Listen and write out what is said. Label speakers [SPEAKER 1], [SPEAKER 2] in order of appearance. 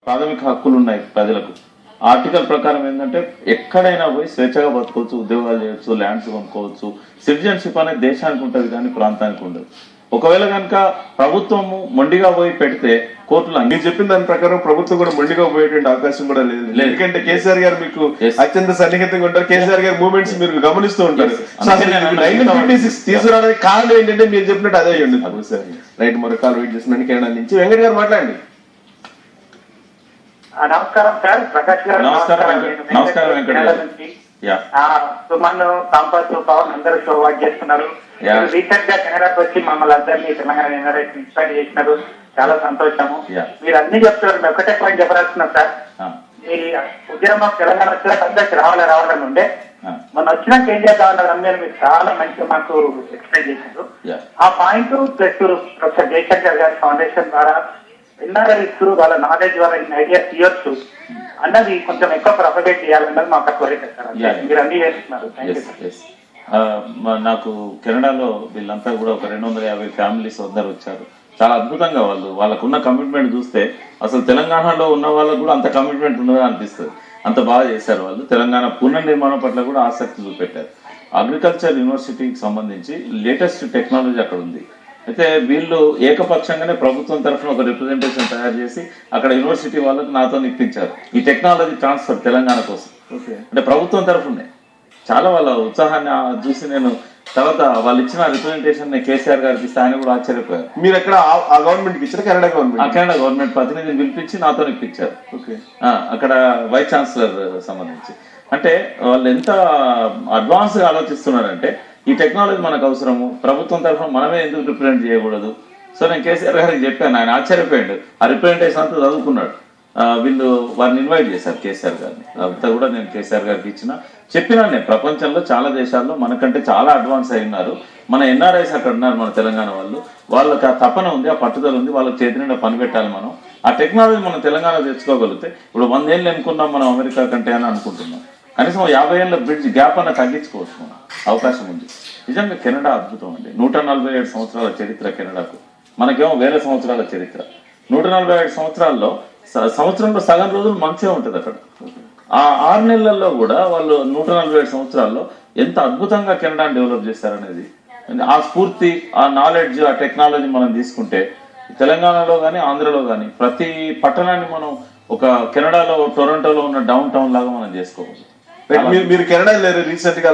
[SPEAKER 1] ప్రాథమిక హక్కులు ఉన్నాయి ప్రజలకు. ఆర్టికల్ ప్రకారం ఏంటంటే ఎక్కడైనా పోయి స్వేచ్ఛగా బతకవచ్చు, ఉద్యోగాలు చేయొచ్చు, ల్యాండ్స్ కొనుక్కోవచ్చు. సిటిజన్షిప్ అనేది దేశానికి ఉంటుంది కానీ ప్రాంతానికి ఉండదు. ఒకవేళ కనుక ప్రభుత్వము మొండిగా పోయి పెడితే కోర్టులు
[SPEAKER 2] మీరు చెప్పిన దాని ప్రకారం ప్రభుత్వం కూడా మొండిగా పోయేటువంటి అవకాశం కూడా లేదు. ఎందుకంటే కేసీఆర్ గారు మీకు అత్యంత సన్నిహితంగా ఉంటారు. కేసీఆర్ గారి మూవ్మెంట్స్ మీరు గమనిస్తూ ఉంటారు. 1956 తీసుకురావడానికి కారణం ఏంటంటే మీరు చెప్పినట్టు అదే ఉండదు సార్. రైట్, మరో కాల్ వెయిట్ చేస్తున్నాను కెనడా నుంచి. వెంకట్ గారు మాట్లాడండి.
[SPEAKER 3] నమస్కారం సార్, ప్రకాష్ గారు.
[SPEAKER 1] నమస్కారం వెంకట గారు.
[SPEAKER 3] సుమన్, సంపత్, పవన్ అందరూ షో వాచ్ చేస్తున్నారు. రీసెంట్ గా కెనడాకి వచ్చి మమ్మల్ని అందరినీ తెలంగాణ ఎన్ఆర్ఐస్ ఇన్స్పైర్ చేసినారు. చాలా సంతోషము. మీరు అన్ని చెప్తున్నారు. ఒకటే పాయింట్ చెప్పరాస్తున్నారు సార్. మీ ఉద్యమం తెలంగాణ వచ్చిన అందరికి రావాలని ఉండే మొన్న వచ్చినాక ఏం చేద్దామన్నారు అందరూ మీరు చాలా మంచిగా మాకు ఎక్స్ప్లెయిన్ చేశారు. ఆ పాయింట్ ప్లస్ ప్రొఫెసర్ జయశంకర్ గారి ఫౌండేషన్ ద్వారా ఎన్ఆర్ఐస్ వాళ్ళ నాలెడ్జ్ వాళ్ళ ఐడియాస్ ఇవ్వచ్చు అన్నది కొంచెం ఎక్కువ ప్రొపగేట్ చేయాలన్నది మాకు కోరిక సార్. మీరు అన్ని చేస్తున్నారు.
[SPEAKER 1] నాకు కెనడాలో వీళ్ళంతా కూడా ఒక 250 ఫ్యామిలీస్ అందరు వచ్చారు. చాలా అద్భుతంగా వాళ్ళకున్న కమిట్మెంట్ చూస్తే అసలు తెలంగాణలో ఉన్న వాళ్ళకు కూడా అంత కమిట్మెంట్ ఉన్నదని అనిపిస్తుంది. అంత బాగా చేశారు వాళ్ళు. తెలంగాణ పునర్నిర్మాణం పట్ల కూడా ఆసక్తి చూపెట్టారు. అగ్రికల్చర్ యూనివర్సిటీకి సంబంధించి లేటెస్ట్ టెక్నాలజీ అక్కడ ఉంది. అయితే వీళ్ళు ఏకపక్షంగానే ప్రభుత్వం తరఫున ఒక రిప్రజెంటేషన్ తయారు చేసి అక్కడ యూనివర్సిటీ వాళ్ళకు నాతో ఇప్పించారు ఈ టెక్నాలజీ ట్రాన్స్ఫర్ తెలంగాణ కోసం. అంటే ప్రభుత్వం తరఫునే చాలా వాళ్ళ ఉత్సాహాన్ని చూసి నేను తర్వాత వాళ్ళు ఇచ్చిన రిప్రజెంటేషన్ కేసీఆర్ గారికి ఇస్తే ఆయన కూడా ఆశ్చర్యపోయారు.
[SPEAKER 2] మీరు ఎక్కడ ఆ గవర్నమెంట్ ఇచ్చారు? Canada government.
[SPEAKER 1] కెనడా గవర్నమెంట్ ప్రతినిధిని పిలిపించి నాతో ఇప్పించారు. అక్కడ వైస్ ఛాన్సలర్ సంబంధించి. అంటే వాళ్ళు ఎంత అడ్వాన్స్ గా ఆలోచిస్తున్నారంటే ఈ టెక్నాలజీ మనకు అవసరము, ప్రభుత్వం తరఫున మనమే ఎందుకు రిప్రజెంట్ చేయకూడదు. సో నేను కేసీఆర్ గారికి చెప్పాను, ఆయన ఆశ్చర్యపోయాడు. ఆ రిప్రజెంటేషన్ అంతా చదువుకున్నాడు. వీళ్ళు వారిని ఇన్వైట్ చేశారు కేసీఆర్ గారిని. అంతా కూడా నేను కేసీఆర్ గారికి చెప్పినాను. నేను ప్రపంచంలో చాలా దేశాల్లో మనకంటే చాలా అడ్వాన్స్ అయి ఉన్నారు. మన ఎన్ఆర్ఐస్ అక్కడ ఉన్నారు, మన తెలంగాణ వాళ్ళకి ఆ తపన ఉంది, ఆ పట్టుదల ఉంది. వాళ్ళకి చేతి నిండా పని పెట్టాలి. మనం ఆ టెక్నాలజీ మనం తెలంగాణ తెచ్చుకోగలిగితే ఇప్పుడు 100 ఏళ్ళు అనుకున్నాం మనం అమెరికా కంటే అని అనుకుంటున్నాం. కనీసం 50 ఏళ్ళ బ్రిడ్జ్ గ్యాప్ అన్న తగ్గించుకోవచ్చు. మనం అవకాశం ఉంది. నిజంగా కెనడా అద్భుతం అండి. 147 సంవత్సరాల చరిత్ర కెనడాకు. మనకేమో వేల సంవత్సరాల చరిత్ర. 147 సంవత్సరాల్లో సంవత్సరంలో సగం రోజులు మంచిగా ఉంటుంది అక్కడ. ఆ 6 నెలల్లో కూడా వాళ్ళు 147 సంవత్సరాల్లో ఎంత అద్భుతంగా కెనడాని డెవలప్ చేశారనేది, ఆ స్ఫూర్తి, ఆ నాలెడ్జ్, ఆ టెక్నాలజీ మనం తీసుకుంటే తెలంగాణలో కానీ ఆంధ్రలో కానీ ప్రతి పట్టణాన్ని మనం ఒక కెనడాలో టొరంటోలో ఉన్న డౌన్ టౌన్ లాగా మనం చేసుకోవచ్చు.
[SPEAKER 2] మీరు కెనడా లేరు రీసెంట్ గా